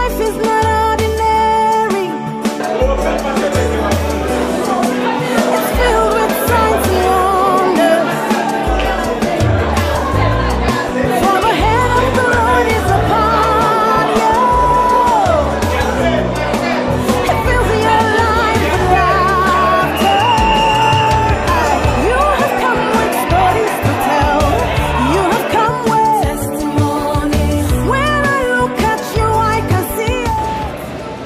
life is not ordinary. It's filled with signs and wonders. For the hand of the Lord is upon you. It fills your life with laughter. You have come with stories to tell. You have come with testimonies. When I look at you, I can see it.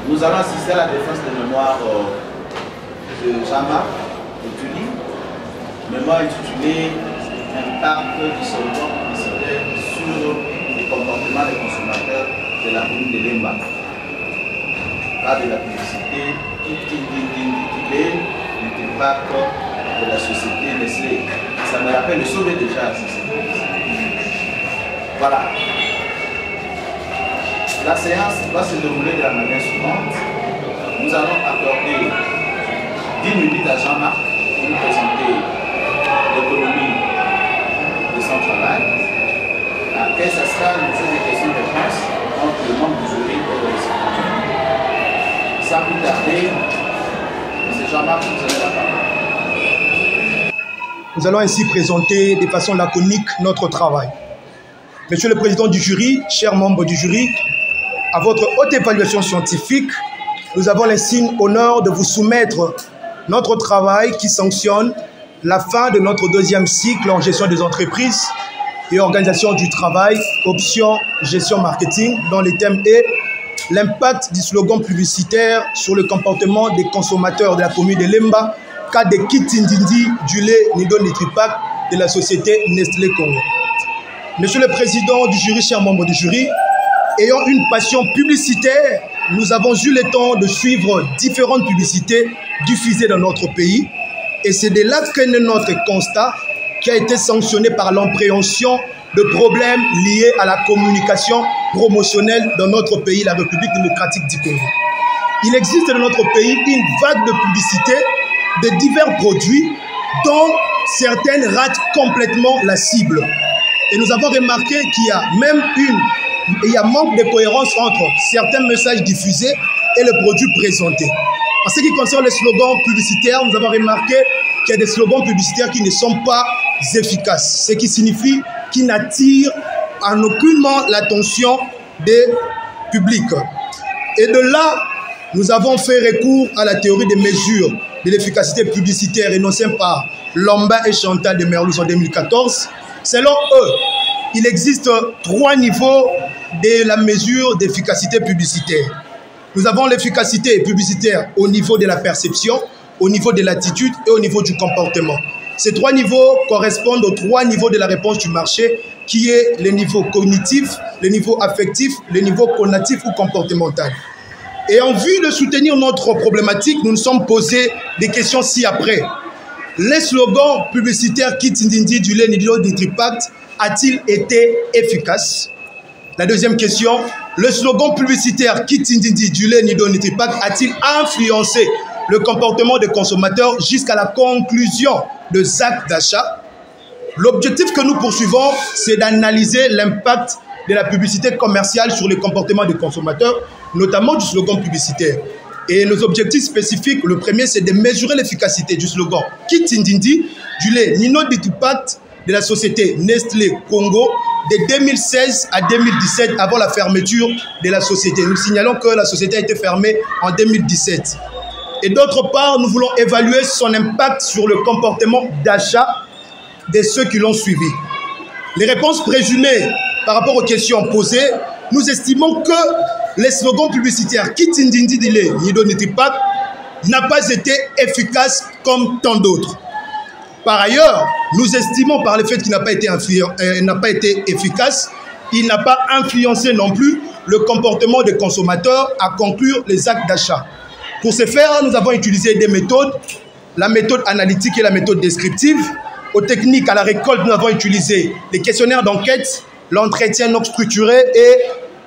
Nous allons assister à la défense de mémoire de Jean-Marc Otuli, mémoire intitulée Impact du slogan publicitaire sur le comportement des consommateurs de la commune de Lemba. Pas de la publicité qui intitulée l'impact de la société Nestlé. Ça me rappelle le sauver déjà. Voilà. La séance va se dérouler de la manière suivante. Nous allons accorder 10 minutes à Jean-Marc pour nous présenter l'économie de son travail. Après, ça sera une série de questions-réponses entre le membre du jury et le récipiendaire. Sans plus tarder, M. Jean-Marc, vous avez la parole. Nous allons ainsi présenter de façon laconique notre travail. Monsieur le Président du jury, chers membres du jury, à votre haute évaluation scientifique, nous avons l'insigne honneur de vous soumettre notre travail qui sanctionne la fin de notre deuxième cycle en gestion des entreprises et organisation du travail, option gestion marketing, dont le thème est l'impact du slogan publicitaire sur le comportement des consommateurs de la commune de Lemba, cas de Kitindindi du lait Nido Nitripac de la société Nestlé Congo. Monsieur le Président du jury, chers membres du jury, ayant une passion publicitaire, nous avons eu le temps de suivre différentes publicités diffusées dans notre pays. Et c'est de là que notre constat qui a été sanctionné par l'appréhension de problèmes liés à la communication promotionnelle dans notre pays, la République démocratique du Congo. Il existe dans notre pays une vague de publicité de divers produits dont certaines ratent complètement la cible. Et nous avons remarqué qu'il y a même manque de cohérence entre certains messages diffusés et le produit présenté. En ce qui concerne les slogans publicitaires, nous avons remarqué qu'il y a des slogans publicitaires qui ne sont pas efficaces, ce qui signifie qu'ils n'attirent en aucunement l'attention des publics. Et de là, nous avons fait recours à la théorie des mesures de l'efficacité publicitaire énoncée par Lomba et Chantal de Merluz en 2014. Selon eux, il existe 3 niveaux de la mesure d'efficacité publicitaire. Nous avons l'efficacité publicitaire au niveau de la perception, au niveau de l'attitude et au niveau du comportement. Ces 3 niveaux correspondent aux 3 niveaux de la réponse du marché, qui est le niveau cognitif, le niveau affectif, le niveau conatif ou comportemental. Et en vue de soutenir notre problématique, nous nous sommes posé des questions ci-après. Les slogans publicitaires Kitindindi du lait Nido Nitripac a-t-il été efficace? La deuxième question, le slogan publicitaire Kitindindi du lait Nido Nitripac a-t-il influencé le comportement des consommateurs jusqu'à la conclusion de actes d'achat? L'objectif que nous poursuivons, c'est d'analyser l'impact de la publicité commerciale sur le comportement des consommateurs, notamment du slogan publicitaire. Et nos objectifs spécifiques, le premier, c'est de mesurer l'efficacité du slogan Kitindindi du lait Nido Nitripac de la société Nestlé Congo de 2016 à 2017, avant la fermeture de la société. Nous signalons que la société a été fermée en 2017. Et d'autre part, nous voulons évaluer son impact sur le comportement d'achat de ceux qui l'ont suivi. Les réponses présumées par rapport aux questions posées, nous estimons que les slogans publicitaires Kitindindi du lait Nido Nitripac n'a pas été efficace comme tant d'autres. Par ailleurs, nous estimons par le fait qu'il n'a pas été efficace, il n'a pas influencé non plus le comportement des consommateurs à conclure les actes d'achat. Pour ce faire, nous avons utilisé des méthodes, la méthode analytique et la méthode descriptive. Aux techniques, à la récolte, nous avons utilisé les questionnaires d'enquête, l'entretien non structuré et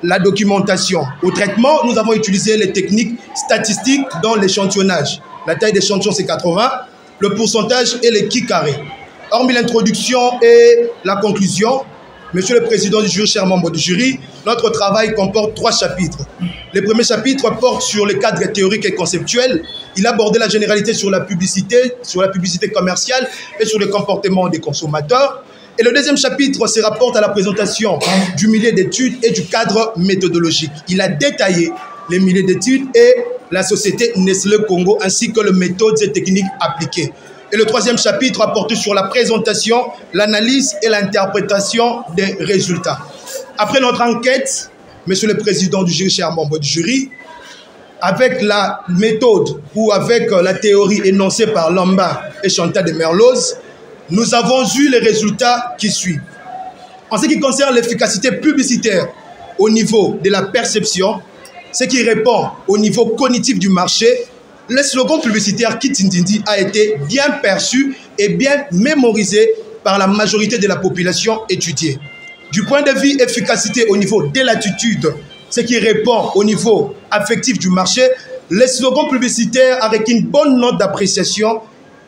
la documentation. Au traitement, nous avons utilisé les techniques statistiques dans l'échantillonnage. La taille d'échantillon, c'est 80. Le pourcentage et les qui carrés. Hormis l'introduction et la conclusion, Monsieur le Président du jury, chers membres du jury, notre travail comporte 3 chapitres. Le premier chapitre porte sur les cadres théoriques et conceptuels. Il a abordé la généralité sur la publicité commerciale et sur le comportement des consommateurs. Et le deuxième chapitre se rapporte à la présentation du milieu d'études et du cadre méthodologique. Il a détaillé les milieux d'études et la société Nestlé Congo ainsi que les méthodes et techniques appliquées. Et le troisième chapitre a porté sur la présentation, l'analyse et l'interprétation des résultats. Après notre enquête, Monsieur le Président du jury, chers membres du jury, avec la méthode ou avec la théorie énoncée par Lombard et Chantal de Merloz, nous avons eu les résultats qui suivent. En ce qui concerne l'efficacité publicitaire au niveau de la perception, ce qui répond au niveau cognitif du marché, le slogan publicitaire Kitindindi a été bien perçu et bien mémorisé par la majorité de la population étudiée. Du point de vue efficacité au niveau de l'attitude, ce qui répond au niveau affectif du marché, le slogan publicitaire avec une bonne note d'appréciation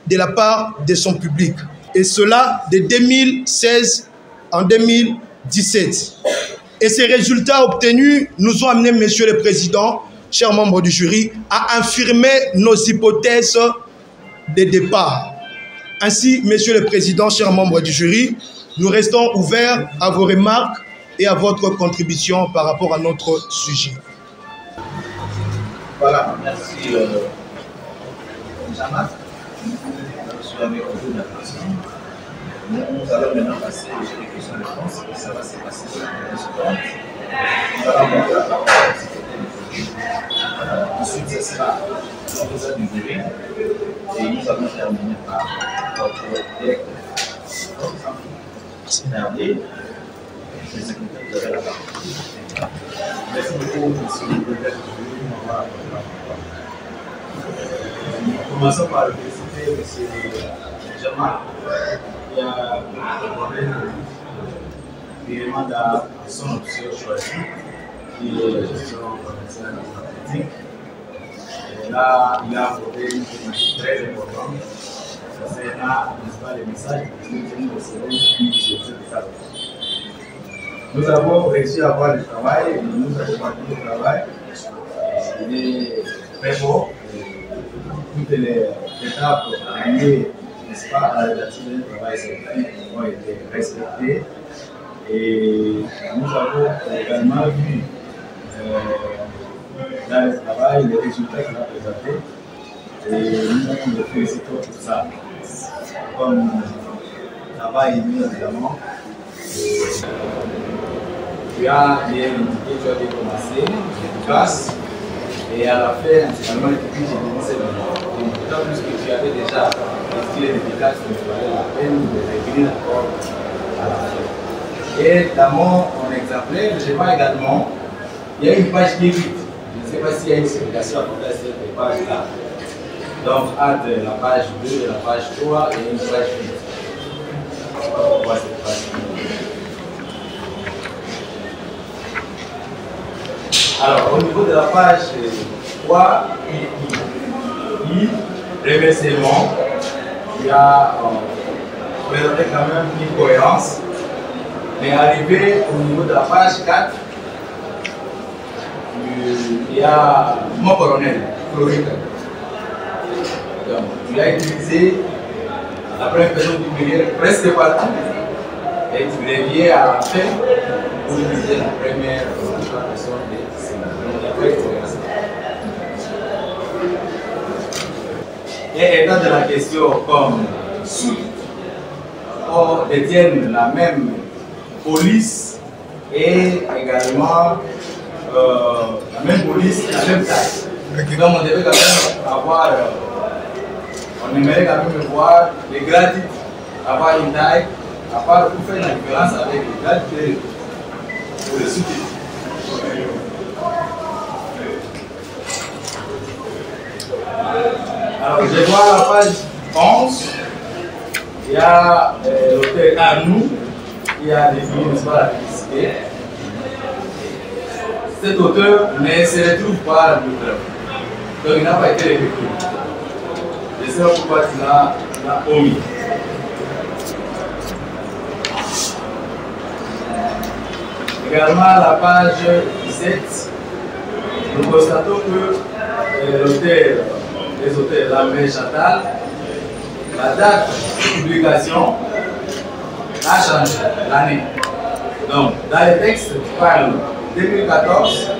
de la part de son public. Et cela de 2016 en 2017. Et ces résultats obtenus nous ont amené, Monsieur le Président, chers membres du jury, à infirmer nos hypothèses de départ. Ainsi, Monsieur le Président, chers membres du jury, nous restons ouverts à vos remarques et à votre contribution par rapport à notre sujet. Voilà, merci Jean-Marc. Nous allons maintenant passer aux questions-réponses et ça va se passer sur la seconde. Nous allons monter la parole à la secrétaire. Ensuite, ce sera l'officier du jury et nous allons terminer par votre directeur. Merci. Le secrétaire, vous avez la parole. Merci beaucoup, monsieur le secrétaire du jury. Nous commençons par le féliciter, monsieur Jean-Marc. Il y a un problème qui demande à son option choisie, qui est la gestion commerciale et marketing. Et là, il a abordé une thématique très importante. C'est là, n'est-ce pas, les messages que nous recevons du secteur de cadre. Nous avons réussi à avoir le travail, nous avons parti le travail. Il est très beau. Toutes les étapes liées, n'est-ce pas, à la rédaction d'un travail scientifique ont été respectées. Et nous avons également vu dans le travail les résultats qu'il a présentés. Et nous nous félicitons pour ça. Comme travail, bien évidemment, tu as bien indiqué, tu as bien commencé, tu passes. Et à la fin, finalement, j'ai dit c'est d'autant plus que tu avais déjà étudié les détails, il fallait la peine de revenir encore à la fin. Et dans mon exemplaire, je vois également, il y a une page qui est vide. Je ne sais pas s'il y a une explication à côté de cette page-là. Donc, entre la page 2 et la page 3, il y a une page vide. Je ne sais pas pourquoi cette page vide. Alors, au niveau de la page 3, remerciement, il y a présenté quand même une cohérence. Mais arrivé au niveau de la page 4, il y a mon colonel, Floric. Donc, il a utilisé la première personne du pluriel presque partout. Et tu reviens à la fin pour utiliser la première personne de et étant de la question comme sous, on détiennent la même police et également la même police, la même taille. Donc on devait quand même avoir, on aimerait quand même voir les grades, avoir une taille, à part pour faire la différence avec les grades pour le sous-titre. Alors, je vois la page 11, il y a l'auteur Arnoux qui a défini, n'est-ce pas, la publicité. Cet auteur ne se retrouve pas à l'auteur, donc il n'a pas été réfléchi. Je sais pourquoi tu l'as omis. Également la page 17, nous constatons que les auteurs Lambert Chantal, la date de publication a changé l'année. Donc, dans les textes, tu parles 2014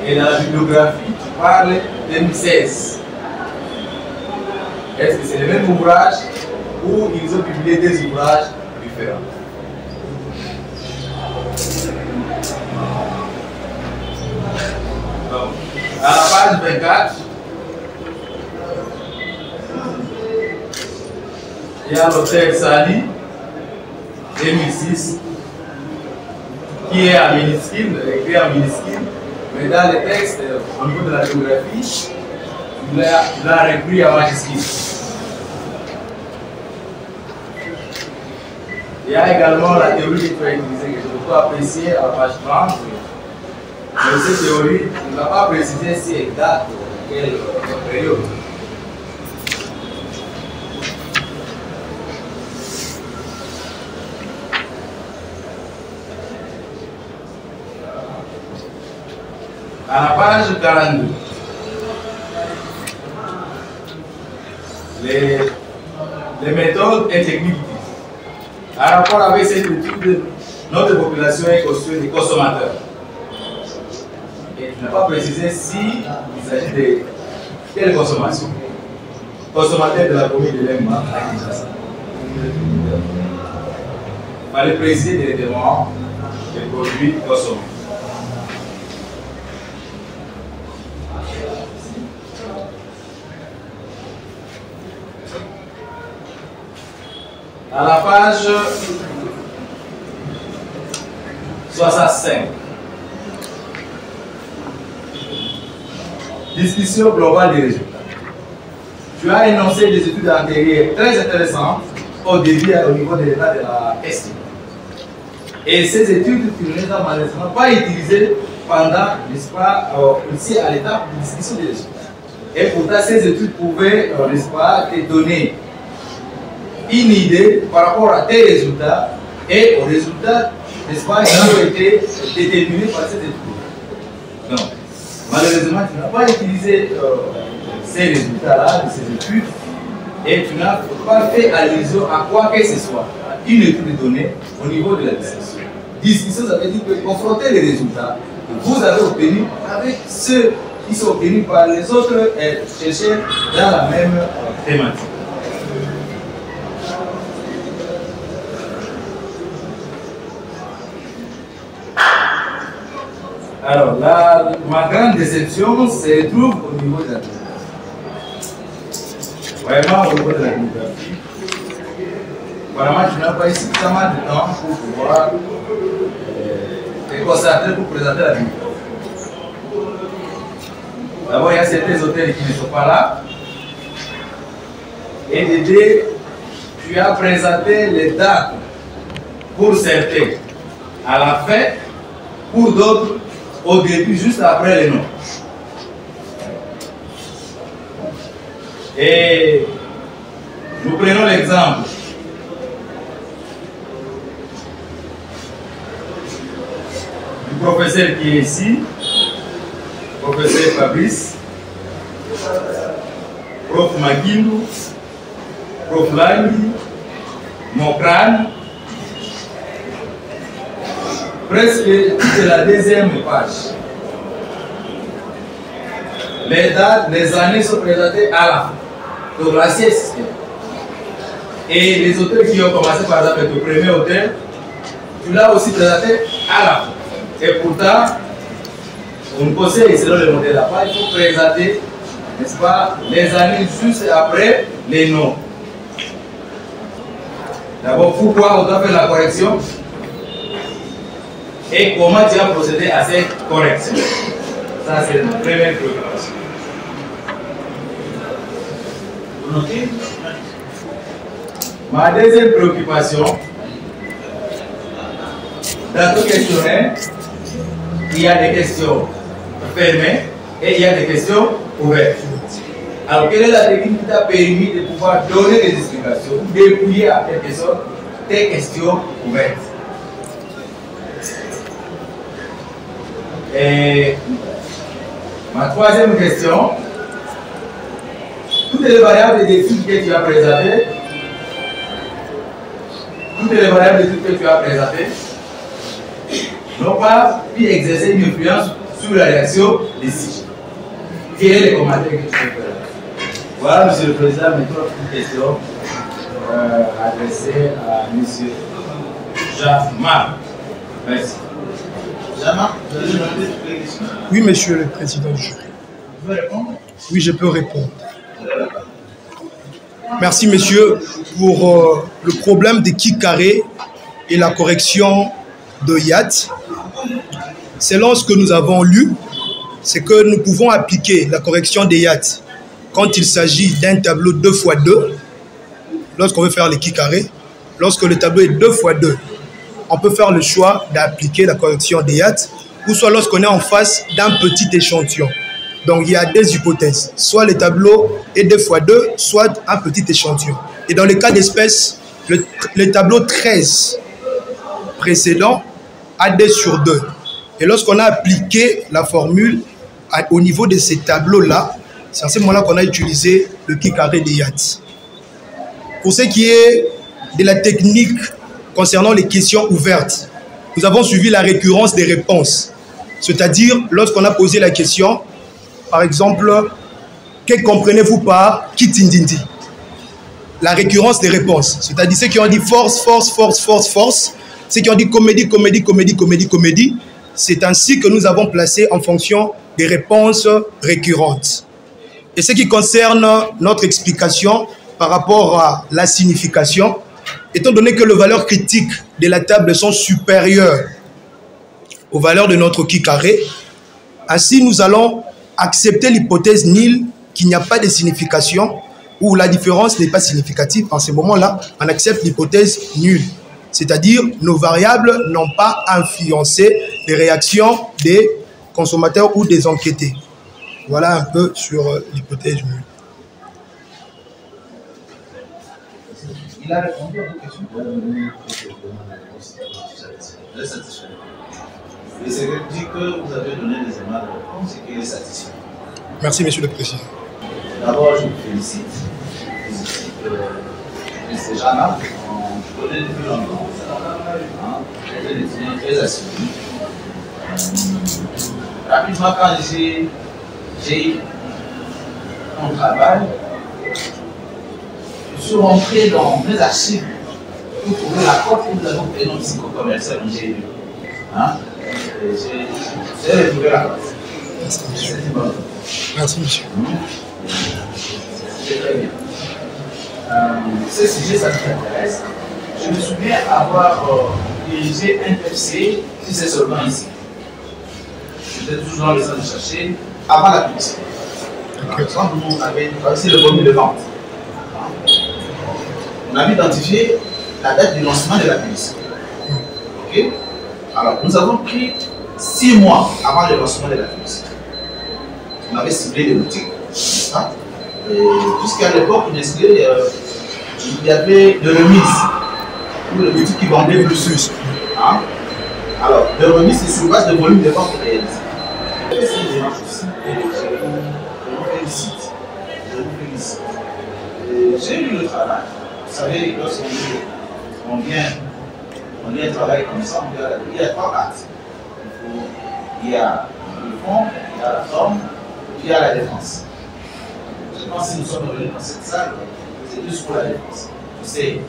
et dans la bibliographie, tu parles 2016. Est-ce que c'est le même ouvrage ou ils ont publié des ouvrages différents? Donc, à la page 24, il y a l'auteur Sali, 2006, qui est en minuscule, écrit en minuscule, mais dans les textes, au niveau de la biographie, il a repris en majuscule. Il y a également la théorie que tu as utilisée, que je peux apprécier à la page 30. Mais cette théorie ne va pas préciser si elle date de quelle période. À la page 42, les méthodes et techniques en rapport avec cette étude, notre population est constituée de consommateurs. Et tu n'as pas précisé s'il s'agit de quelle consommation. Consommateurs de la commune de Lemba à Kinshasa. Il fallait préciser directement les produits consommés. À la page 65, discussion globale des résultats. Tu as énoncé des études antérieures très intéressantes au début et au niveau de l'état de la question. Et ces études, tu ne les as malheureusement pas utilisées pendant, n'est-ce pas, ici à l'étape de discussion des résultats. Et pourtant, ces études pouvaient, n'est-ce pas, te donner une idée par rapport à tes résultats et aux résultats, n'est-ce pas, qui ont été déterminés par ces études. Donc, malheureusement, tu n'as pas utilisé ces résultats-là, de ces études, et tu n'as pas fait allusion à quoi que ce soit, à une étude donnée au niveau de la discussion. Discussion, ça veut dire que confronter les résultats que vous avez obtenus avec ceux qui sont obtenus par les autres chercheurs dans la même thématique. Alors là, ma grande déception se trouve au niveau de la biographie. Vraiment au niveau de la biographie. Vraiment, tu n'as pas eu suffisamment de temps pour pouvoir te concentrer pour présenter la biographie. D'abord, il y a certains auteurs qui ne sont pas là. Et de deux, tu as présenté les dates pour certains à la fin, pour d'autres au début, juste après les noms. Et nous prenons l'exemple du professeur qui est ici, professeur Fabrice, prof Maguindou, prof Langi, Mokrane, presque de la deuxième page. Les dates, les années sont présentées à la fin. Donc la sieste. Et les auteurs qui ont commencé par exemple avec le premier auteur, tu l'as aussi présenté à la fin. Et pourtant, on conseille selon le modèle là il faut présenter, n'est-ce pas, les années juste après les noms. D'abord, pourquoi on doit faire la correction? Et comment tu as procédé à cette correction? Ça, c'est la première préoccupation. Vous notez? Ma deuxième préoccupation, dans tout questionnaire, il y a des questions fermées et il y a des questions ouvertes. Alors, quelle est la technique qui t'a permis de pouvoir donner des explications ou dépouiller à quelque sorte tes questions ouvertes? Et Ma troisième question. Toutes les variables d'études que tu as préservées, n'ont pas pu exercer une influence sur la réaction des signes. Quels sont les commentaires que tu peux faire? Voilà, Monsieur le Président, maintenant une question adressée à M. Jean-Marc. Merci. Jean-Marc, vous avez demandé toutes les questions. Oui, Monsieur le Président du jury. Vous pouvez répondre? Oui, je peux répondre. Merci, monsieur, pour le problème des qui carrés et la correction de Yacht. Selon ce que nous avons lu, c'est que nous pouvons appliquer la correction des Yacht quand il s'agit d'un tableau 2x2, lorsqu'on veut faire les qui carrés. Lorsque le tableau est 2x2, on peut faire le choix d'appliquer la correction des Yacht, ou soit lorsqu'on est en face d'un petit échantillon. Donc, il y a des hypothèses. Soit le tableau est 2x2, soit un petit échantillon. Et dans le cas d'espèce, le tableau 13 précédent a 2 sur 2. Et lorsqu'on a appliqué la formule au niveau de ces tableaux-là, c'est à ce moment-là qu'on a utilisé le qui carré des Yacht. Pour ce qui est de la technique concernant les questions ouvertes, nous avons suivi la récurrence des réponses. C'est-à-dire, lorsqu'on a posé la question, par exemple, que comprenez-vous par Kitindindi? La récurrence des réponses. C'est-à-dire ceux qui ont dit force, force, force, force, force. Ceux qui ont dit comédie, comédie, comédie, comédie, comédie. C'est ainsi que nous avons placé en fonction des réponses récurrentes. Et ce qui concerne notre explication par rapport à la signification, étant donné que les valeurs critiques de la table sont supérieures aux valeurs de notre qui carré, ainsi nous allons accepter l'hypothèse nulle qu'il n'y a pas de signification ou la différence n'est pas significative. En ce moment-là, on accepte l'hypothèse nulle. C'est-à-dire, nos variables n'ont pas influencé les réactions des consommateurs ou des enquêtés. Voilà un peu sur l'hypothèse nulle. Il a répondu à vos questions. Il est satisfait. Le secrétaire dit que vous avez donné des éléments de réponse et qu'il est satisfait. Merci, Monsieur le Président. D'abord, je vous félicite. Je félicite M. Jean-Marc. Je connais depuis longtemps. Très étudiant, très assidu. Rapidement, quand j'ai eu mon travail, je suis rentré dans mes archives pour trouver la code que nous avons fait dans le psycho-commercial dont j'ai lu. J'ai retrouvé la code. Merci, monsieur. Merci, monsieur. C'est très bien. Ce sujet, ça m'intéresse. Je me souviens avoir dirigé un FC, si c'est seulement ici. J'étais toujours dans le centre de chercher avant la publicité. Par exemple, nous avons traversé le volume de vente. On avait identifié la date du lancement de la publicité. Ok? Alors, nous avons pris 6 mois avant le lancement de la publicité. On avait ciblé les boutiques, n'est-ce pas? Jusqu'à l'époque, il y avait de remises pour les boutiques qui vendaient plus. Hein? Alors, de remises, c'est sur base de volume de vente réalisé. C'est une démarche aussi. Je vous félicite. Je vous félicite. J'ai eu le travail. Vous savez, lorsqu'on vient travailler comme ça, il y a 3 parties. Il y a le fond, il y a la forme, puis il y a la défense. Je pense que si nous sommes revenus dans cette salle, c'est plus pour la défense. Tu sais,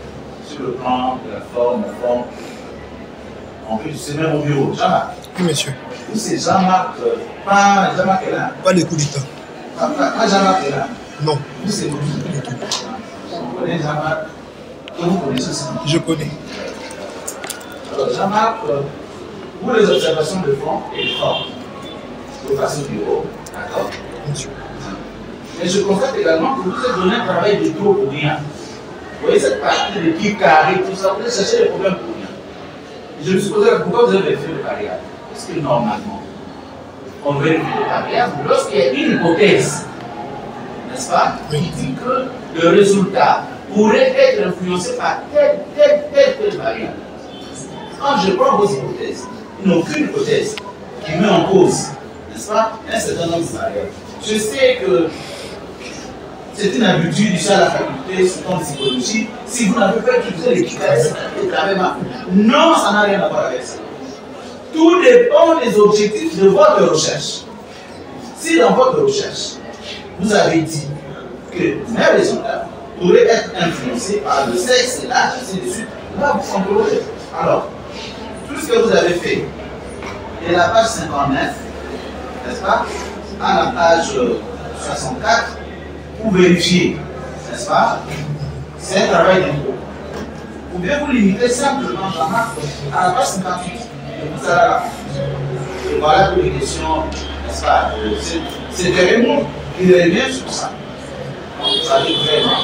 sur le plan de la forme, au fond, on peut c'est même au bureau. Jean-Marc. Oui, monsieur. Vous, c'est Jean-Marc, pas Jean-Marc Hélène. Pas de coup d'État. Pas Jean-Marc Hélène. Non. Vous, c'est vous. Vous connaissez Jean-Marc, que vous connaissez aussi. Je connais. Alors, Jean-Marc, pour les observations de fond et de forme, vous passez au bureau, d'accord? Monsieur. Mais je constate également que vous vous êtes donné un travail de trop pour rien. Vous voyez cette partie de qui carré, tout ça, vous allez chercher les problèmes pour rien. Je me suis posé pourquoi vous avez vérifié le variable. Parce que normalement, on vérifie le variable lorsqu'il y a une hypothèse, n'est-ce pas, qui dit que le résultat pourrait être influencé par telle variable. Quand je prends vos hypothèses, il n'y a aucune hypothèse qui met en cause n'est-ce pas? Un certain nombre de barrières. Je sais que c'est une habitude ici à la faculté, surtout en psychologie. Si vous n'avez pas utilisé l'équité, c'est carrément. Non, ça n'a rien à voir avec ça. Tout dépend des objectifs de votre recherche. Si dans votre recherche, vous avez dit que mes résultats pourraient être influencés par le sexe et l'âge, ainsi de suite, là vous contrôlez. Alors, tout ce que vous avez fait, et la page 59, n'est-ce pas, à la page 64, pour vérifier, n'est-ce pas, c'est un travail d'impôt. Ou bien vous limitez simplement à la page 58, et vous allez à la fin. Et voilà pour les questions, n'est-ce pas, c'est vraiment qui revient sur ça. Donc, vous allez vraiment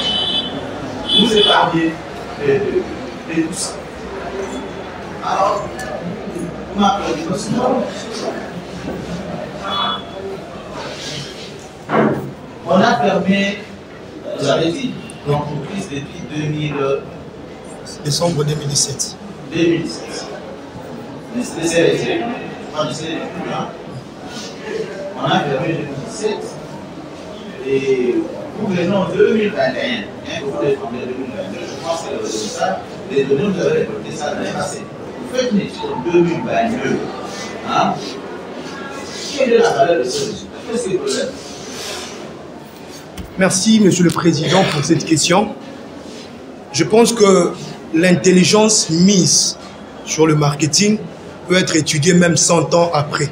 vous épargner de tout ça. Alors, vous m'applaudissez. On a fermé, vous avez dit, l'entreprise depuis Décembre 2017. 2017. Laissez on a fermé 2017 et nous venons en 2021. Hein, vous défendez 2022, je pense que le résultat des données, vous avez récolté ça l'année passée. Vous faites une étude en 2022. Hein? Quelle est la valeur de ce résultat? Qu'est-ce que le problème? Merci, Monsieur le Président, pour cette question. Je pense que l'intelligence mise sur le marketing peut être étudiée même 100 ans après.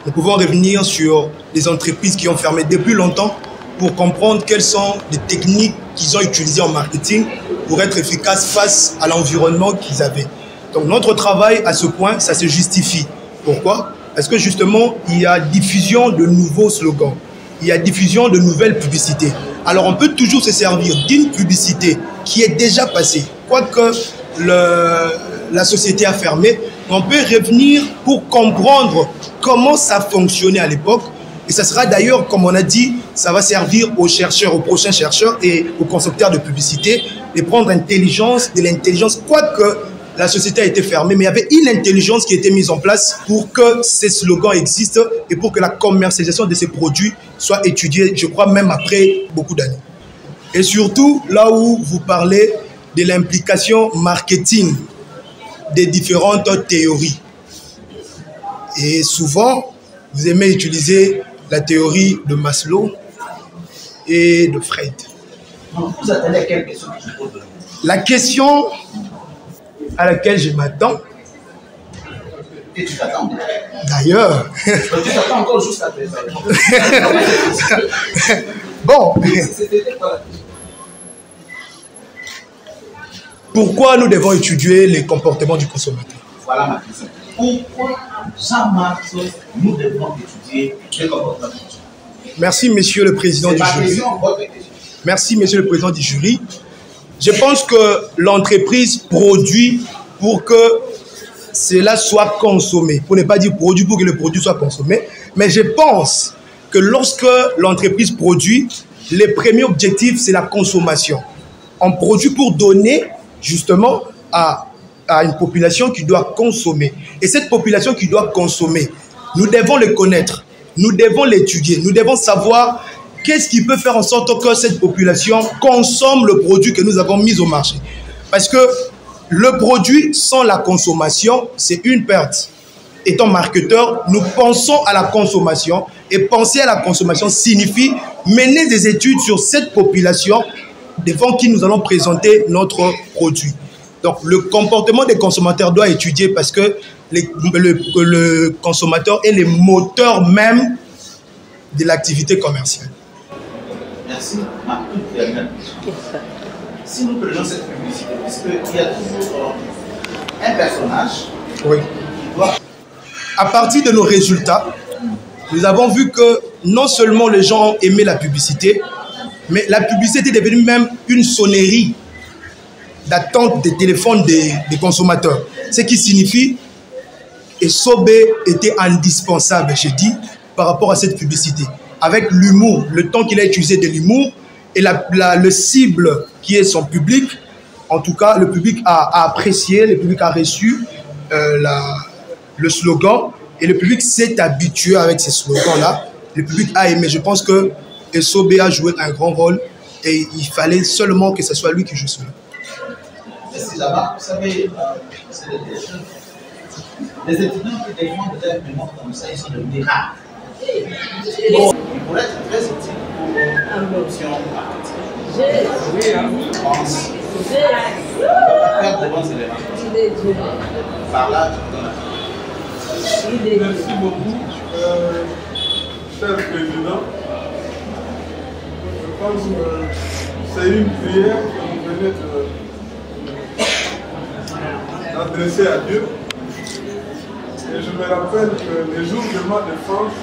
Nous pouvons revenir sur les entreprises qui ont fermé depuis longtemps pour comprendre quelles sont les techniques qu'ils ont utilisées en marketing pour être efficaces face à l'environnement qu'ils avaient. Donc notre travail à ce point, ça se justifie. Pourquoi? Parce que justement, il y a diffusion de nouveaux slogans. Il y a diffusion de nouvelles publicités. Alors on peut toujours se servir d'une publicité qui est déjà passée. Quoique la société a fermé, on peut revenir pour comprendre comment ça fonctionnait à l'époque. Et ça sera d'ailleurs, comme on a dit, ça va servir aux chercheurs, aux prochains chercheurs et aux concepteurs de publicité de prendre de l'intelligence, quoique la société a été fermée, mais il y avait une intelligence qui a été mise en place pour que ces slogans existent et pour que la commercialisation de ces produits soit étudiée, je crois, même après beaucoup d'années. Et surtout, là où vous parlez de l'implication marketing des différentes théories. Et souvent, vous aimez utiliser la théorie de Maslow et de Freud. Vous attendez à quelle question que je pose? La question à laquelle je m'attends. Et tu t'attends. D'ailleurs. Tu t'attends encore jusqu'à présent. Bon. Pourquoi nous devons étudier les comportements du consommateur? Voilà ma question. Pourquoi, Jean-Marc, nous devons étudier les comportements du consommateur? Merci, monsieur le président du jury. Merci, monsieur le président du jury. Je pense que l'entreprise produit pour que cela soit consommé. Pour ne pas dire produit pour que le produit soit consommé. Mais je pense que lorsque l'entreprise produit, le premier objectif, c'est la consommation. On produit pour donner justement à une population qui doit consommer. Et cette population qui doit consommer, nous devons le connaître, nous devons l'étudier, nous devons savoir qu'est-ce qui peut faire en sorte que cette population consomme le produit que nous avons mis au marché. Parce que le produit sans la consommation, c'est une perte. Étant marketeur, nous pensons à la consommation et penser à la consommation signifie mener des études sur cette population devant qui nous allons présenter notre produit. Donc le comportement des consommateurs doit étudier parce que le consommateur est le moteur même de l'activité commerciale. Merci. Ma toute dernière question. Si nous prenons cette publicité, puisqu'il y a toujours un personnage oui. qui doit... À partir de nos résultats, nous avons vu que non seulement les gens ont aimé la publicité, mais la publicité est devenue même une sonnerie d'attente des téléphones des consommateurs. Ce qui signifie que Sobe était indispensable, j'ai dit, par rapport à cette publicité. Avec l'humour, le temps qu'il a utilisé de l'humour et le cible qui est son public, en tout cas, le public a apprécié, le public a reçu le slogan Et le public s'est habitué avec ces slogans-là. Le public a aimé. Je pense que SOB a joué un grand rôle et il fallait seulement que ce soit lui qui joue cela. Merci là-bas. Vous savez, c'est les étudiants qui défendent des arguments comme ça, ils sont devenus rares. Bon, il pourrait être très utile pour l'option marketing. Je pense. Faire de bons éléments. Par là, je donne la Merci beaucoup, cher président. Je pense que c'est une prière que vous venez d'adresser à Dieu. Et je me rappelle que les jours de ma défense,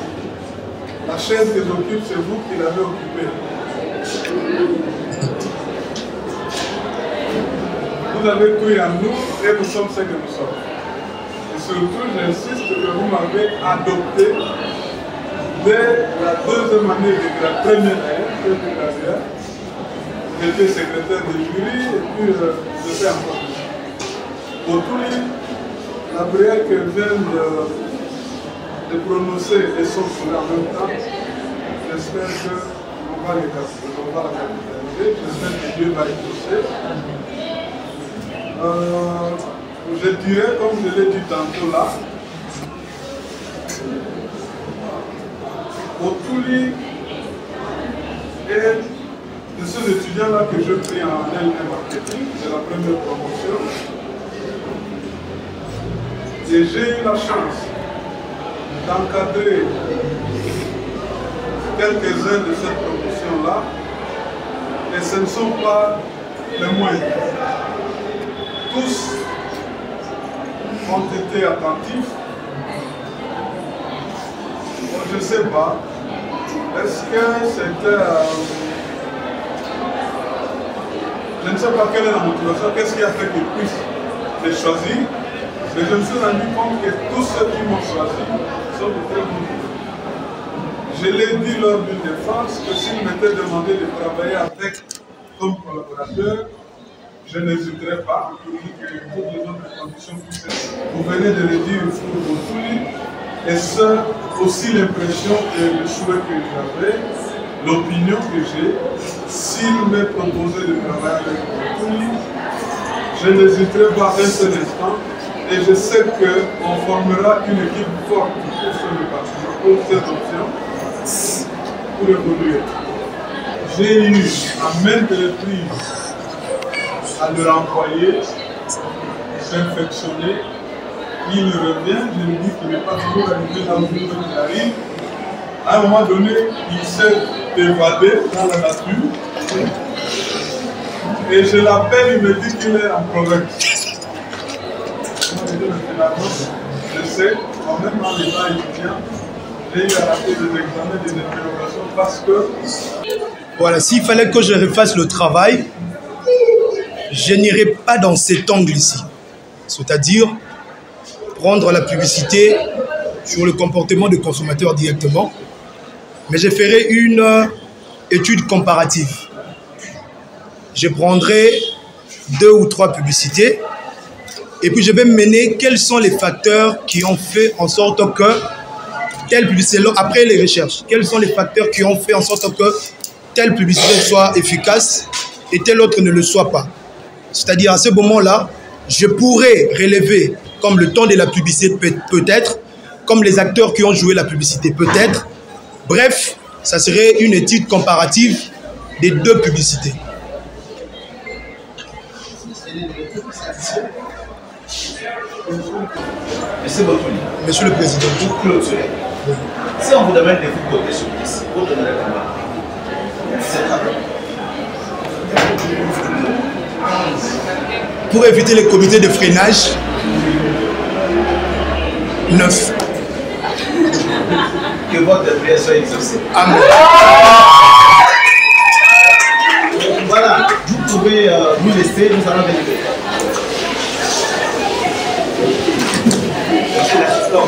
la chaise que j'occupe, c'est vous qui l'avez occupée. Vous avez cru en nous et nous sommes ce que nous sommes. Et surtout, j'insiste que vous m'avez adopté dès la deuxième année de la première année que j'étais secrétaire de jury et puis je fais encore. Pour tous la prière que vient de prononcer et sortir en même temps, j'espère qu'on va la capitaliser, j'espère que Dieu va exaucer. Je dirais, comme je l'ai dit tantôt là, Otuli est de ces étudiants-là que je pris en LM marketing, c'est la première promotion. Et j'ai eu la chance d'encadrer quelques-uns de cette promotion-là, et ce ne sont pas les moindres. Tous ont été attentifs. Je ne sais pas, est-ce que c'était... je ne sais pas quelle est la motivation, qu'est-ce qui a fait qu'ils puissent les choisir. Mais je me suis rendu compte que tous ceux qui m'ont choisi sont de très bons. Je l'ai dit lors d'une défense que s'ils m'étaient demandé de travailler avec comme collaborateur, je n'hésiterai pas, pour dire que toutes les autres conditions puissent être. Vous venez de le dire pour tout, et c'est aussi l'impression et le souhait que j'avais, l'opinion que j'ai, s'il m'est proposé de travailler avec tout, je n'hésiterai pas un seul instant. Et je sais qu'on formera une équipe forte pour ce département, pour cette option, pour évoluer. J'ai eu à maintes reprises à le renvoyer, s'infectionner. Il revient, je lui dis qu'il n'est pas toujours arrivé dans le jour où il arrive. À un moment donné, il s'est évadé dans la nature. Et je l'appelle, il me dit qu'il est en province. Je sais, quand même en étant étudiant, j'ai eu à rater des examens, des interrogations parce que... Voilà, s'il fallait que je refasse le travail, je n'irai pas dans cet angle ici. C'est-à-dire prendre la publicité sur le comportement des consommateurs directement, mais je ferai une étude comparative. Je prendrai 2 ou 3 publicités et puis je vais mener quels sont les facteurs qui ont fait en sorte que telle publicité, après les recherches, quels sont les facteurs qui ont fait en sorte que telle publicité soit efficace et telle autre ne le soit pas. C'est-à-dire à ce moment-là, je pourrais relever comme le temps de la publicité peut-être, comme les acteurs qui ont joué la publicité peut-être. Bref, ça serait une étude comparative des 2 publicités. Monsieur le Président. Pour clôturer, si on vous demande de vous coter sur 10, vous donnerez combien? C'est très bien. Pour éviter les comités de freinage, 9. Que votre prière soit exaucée. Amen. Voilà, vous pouvez nous laisser, nous allons vérifier. Monsieur l'assistant.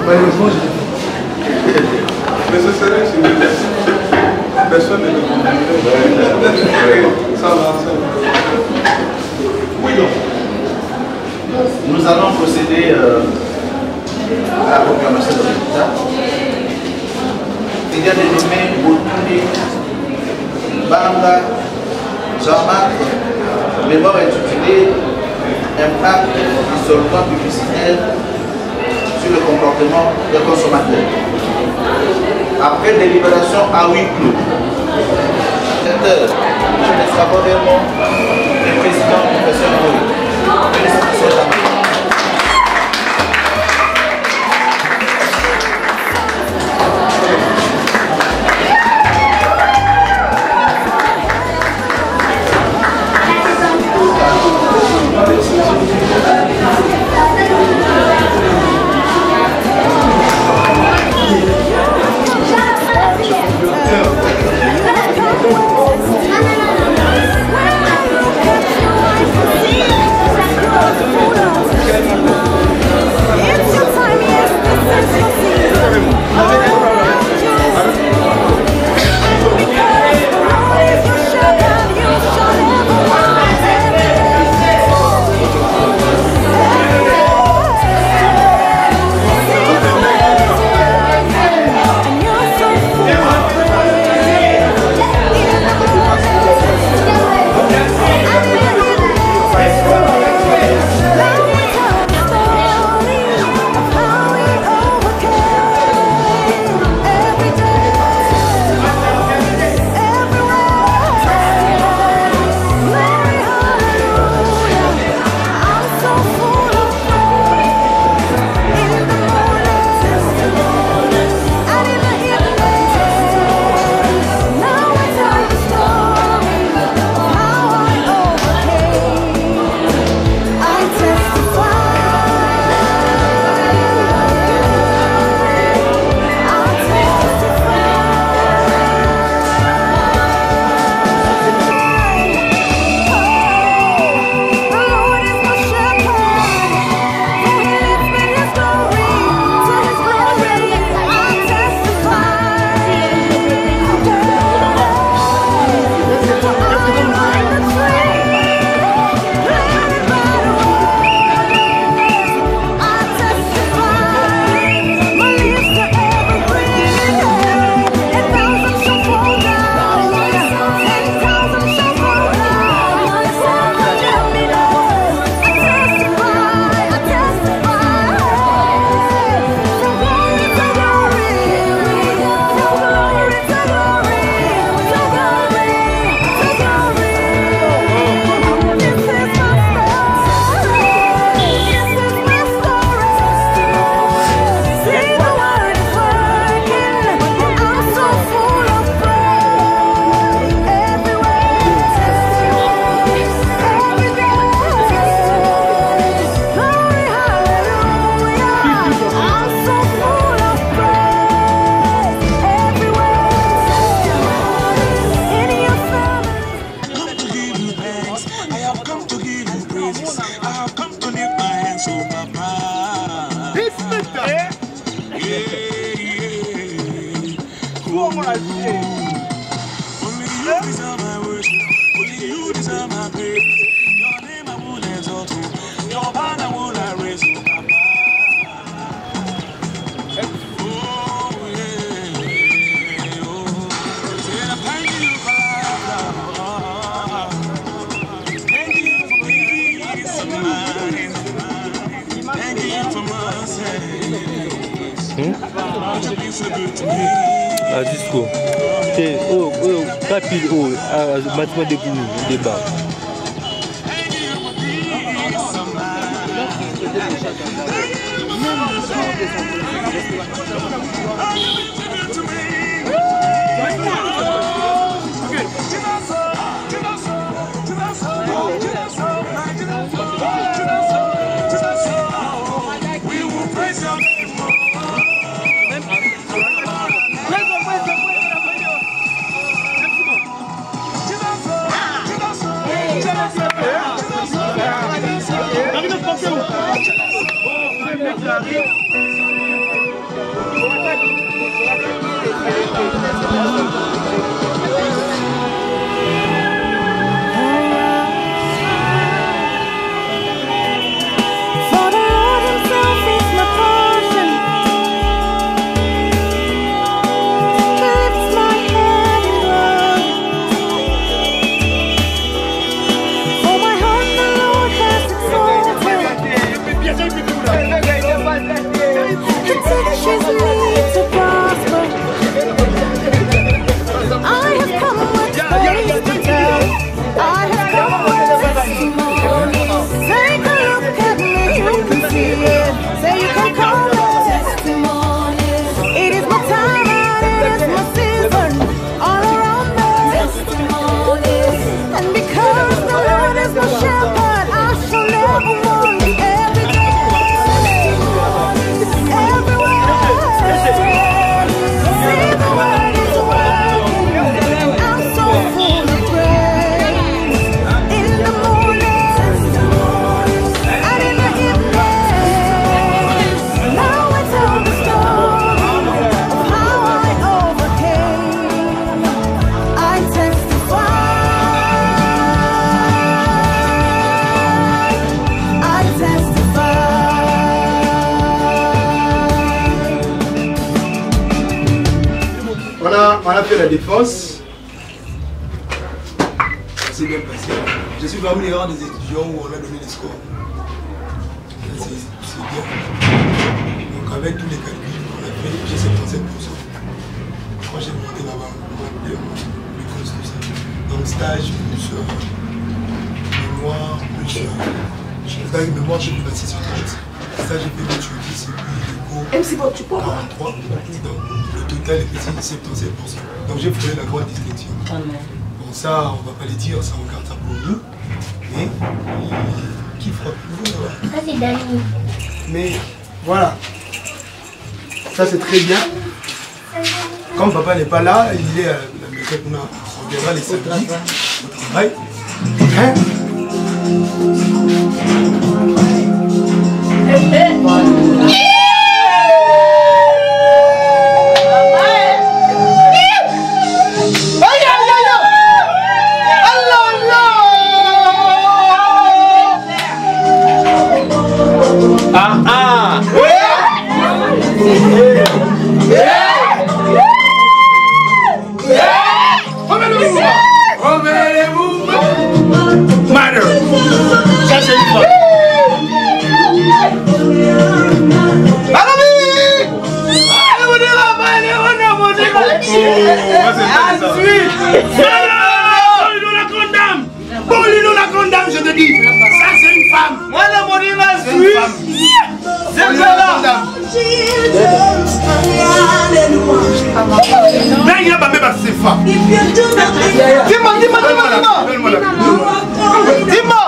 Malheureusement, je Mais ce serait si vous laissez. Personne ne demande. Ça va. Oui, donc. Nous allons procéder à la proclamation de résultats. Il y a des nommés Botuni, Banga, Jean-Marc, mémoire intitulée Impact du solvant publicitaire sur le comportement des consommateurs. Après délibération à huis clos, je laisse la parole le président professeur Moïse. Félicitations, Jean-Marc. À discours. C'est rapide, maintenant de débat. Arrive. On a fait la défense. Ça s'est bien passé. Je suis parmi les rangs des étudiants où on a donné les scores. C'est bien. Donc avec tous les calculs qu'on a fait, j'ai 77%. Quand j'ai monté là-bas, on m'a appelé, tout ça. Donc stage plus mémoire, plus stage mémoire, j'ai fait 26 sur 30. Stage j'ai fait 28 et puis éco 43. Donc le total est petit 77%. Donc j'ai fait la grande distinction. Bon ça, on ne va pas les dire, ça on garde ça pour nous. Mais qui fera Ça c'est Dani. Mais voilà. Ça c'est très bien. Comme papa n'est pas là, il est à la maison, on reviendra les samedis au travail. Hein? Je te dis, ça c'est une femme. Moi la monima suis. C'est ça. Mais il y a pas même c'est femme. Dis-moi.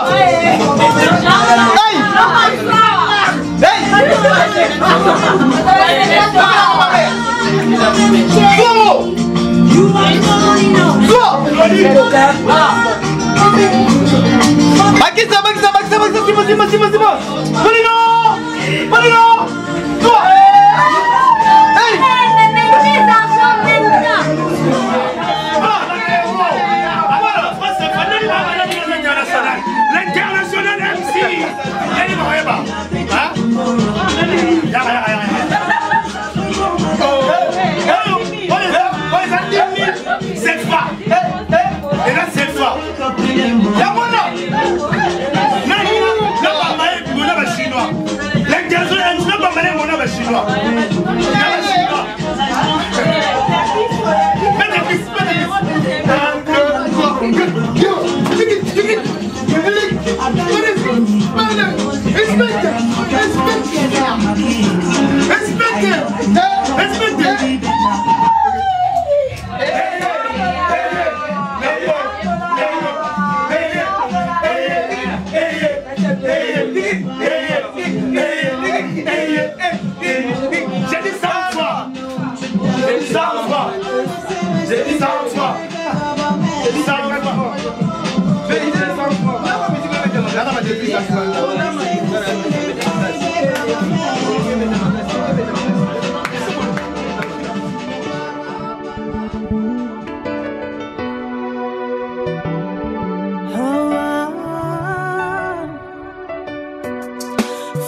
L'international MC. Cette fois. Et là cette fois.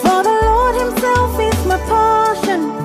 For the Lord himself is my portion.